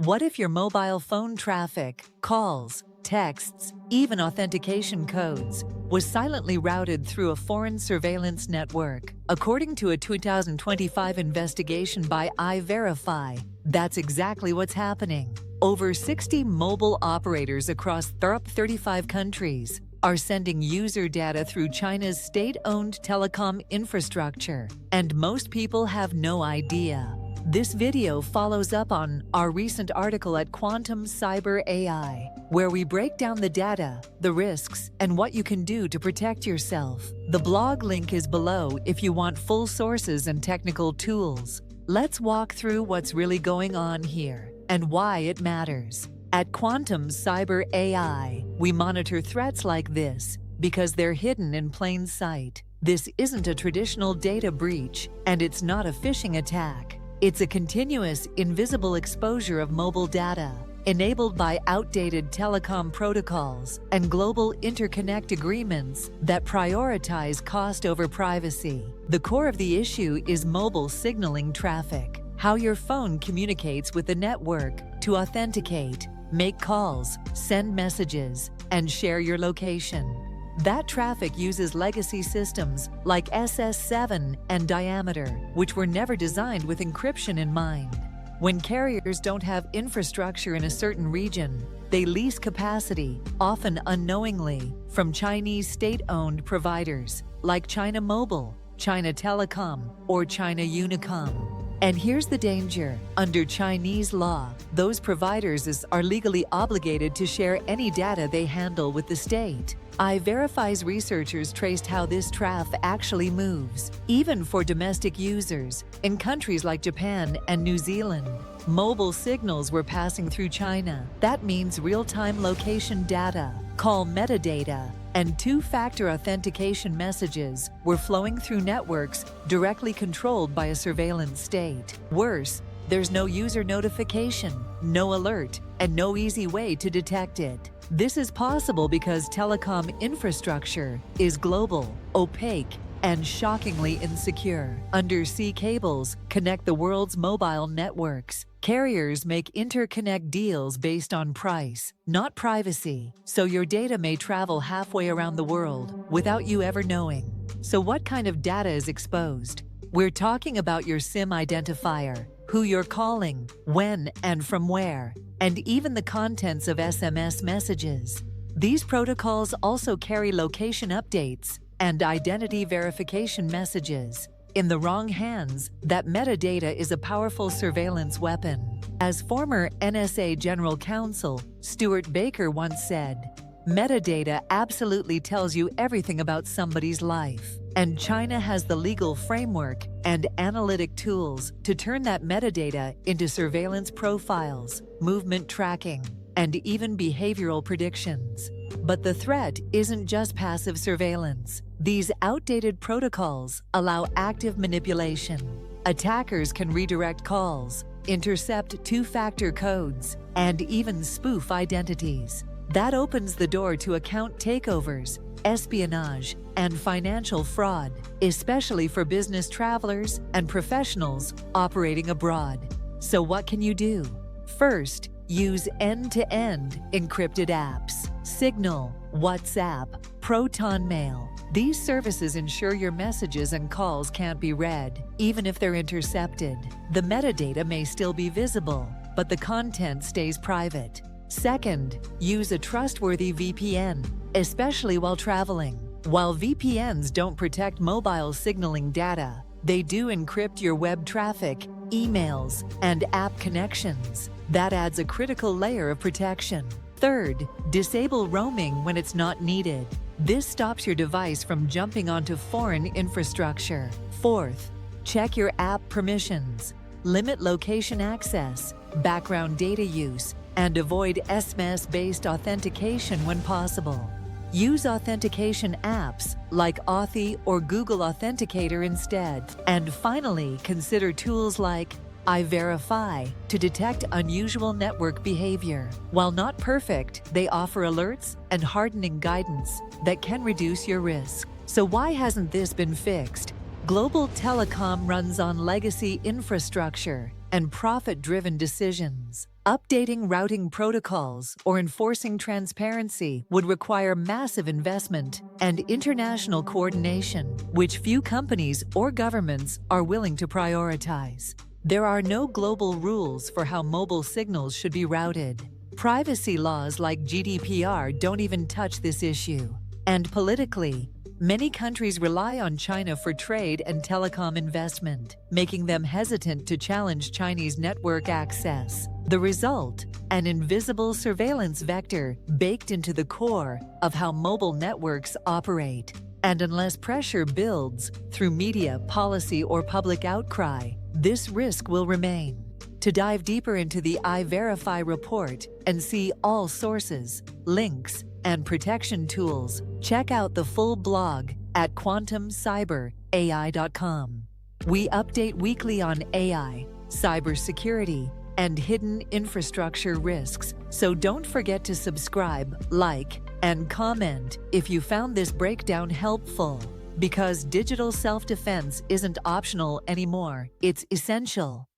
What if your mobile phone traffic, calls, texts, even authentication codes, was silently routed through a foreign surveillance network? According to a 2025 investigation by iVerify, that's exactly what's happening. Over 60 mobile operators across 35 countries are sending user data through China's state-owned telecom infrastructure, and most people have no idea. This video follows up on our recent article at Quantum Cyber AI, where we break down the data, the risks, and what you can do to protect yourself. The blog link is below if you want full sources and technical tools. Let's walk through what's really going on here and why it matters. At Quantum Cyber AI, we monitor threats like this because they're hidden in plain sight. This isn't a traditional data breach, and it's not a phishing attack. It's a continuous, invisible exposure of mobile data, enabled by outdated telecom protocols and global interconnect agreements that prioritize cost over privacy. The core of the issue is mobile signaling traffic, how your phone communicates with the network to authenticate, make calls, send messages, and share your location. That traffic uses legacy systems like SS7 and Diameter, which were never designed with encryption in mind. When carriers don't have infrastructure in a certain region, they lease capacity, often unknowingly, from Chinese state-owned providers like China Mobile, China Telecom, or China Unicom. And here's the danger. Under Chinese law, those providers are legally obligated to share any data they handle with the state. iVerify's researchers traced how this traffic actually moves, even for domestic users. In countries like Japan and New Zealand, mobile signals were passing through China. That means real-time location data, call metadata, and two-factor authentication messages were flowing through networks directly controlled by a surveillance state. Worse, there's no user notification, no alert, and no easy way to detect it. This is possible because telecom infrastructure is global, opaque, and shockingly insecure. Undersea cables connect the world's mobile networks. Carriers make interconnect deals based on price, not privacy, so your data may travel halfway around the world without you ever knowing. So what kind of data is exposed? We're talking about your SIM identifier, who you're calling, when and from where, and even the contents of SMS messages. These protocols also carry location updates and identity verification messages. In the wrong hands, that metadata is a powerful surveillance weapon. As former NSA General Counsel Stuart Baker once said, "Metadata absolutely tells you everything about somebody's life." And China has the legal framework and analytic tools to turn that metadata into surveillance profiles, movement tracking, and even behavioral predictions. But the threat isn't just passive surveillance. These outdated protocols allow active manipulation. Attackers can redirect calls, intercept two-factor codes, and even spoof identities. That opens the door to account takeovers, espionage, and financial fraud, especially for business travelers and professionals operating abroad. So what can you do? First, use end-to-end encrypted apps. Signal, WhatsApp, Proton Mail. These services ensure your messages and calls can't be read, even if they're intercepted. The metadata may still be visible, but the content stays private. Second, use a trustworthy VPN, especially while traveling. While VPNs don't protect mobile signaling data, they do encrypt your web traffic, emails, and app connections. That adds a critical layer of protection. Third, disable roaming when it's not needed. This stops your device from jumping onto foreign infrastructure. Fourth, check your app permissions. Limit location access, background data use, and avoid SMS-based authentication when possible. Use authentication apps like Authy or Google Authenticator instead. And finally, consider tools like iVerify to detect unusual network behavior. While not perfect, they offer alerts and hardening guidance that can reduce your risk. So why hasn't this been fixed? Global telecom runs on legacy infrastructure and profit-driven decisions. Updating routing protocols or enforcing transparency would require massive investment and international coordination, which few companies or governments are willing to prioritize. There are no global rules for how mobile signals should be routed. Privacy laws like GDPR don't even touch this issue. And politically, many countries rely on China for trade and telecom investment, making them hesitant to challenge Chinese network access. The result? An invisible surveillance vector baked into the core of how mobile networks operate. And unless pressure builds through media, policy, or public outcry, this risk will remain. To dive deeper into the iVerify report and see all sources, links, and protection tools, check out the full blog at quantumcyberai.com. We update weekly on AI, cybersecurity, and hidden infrastructure risks, so don't forget to subscribe, like, and comment if you found this breakdown helpful. Because digital self-defense isn't optional anymore, it's essential.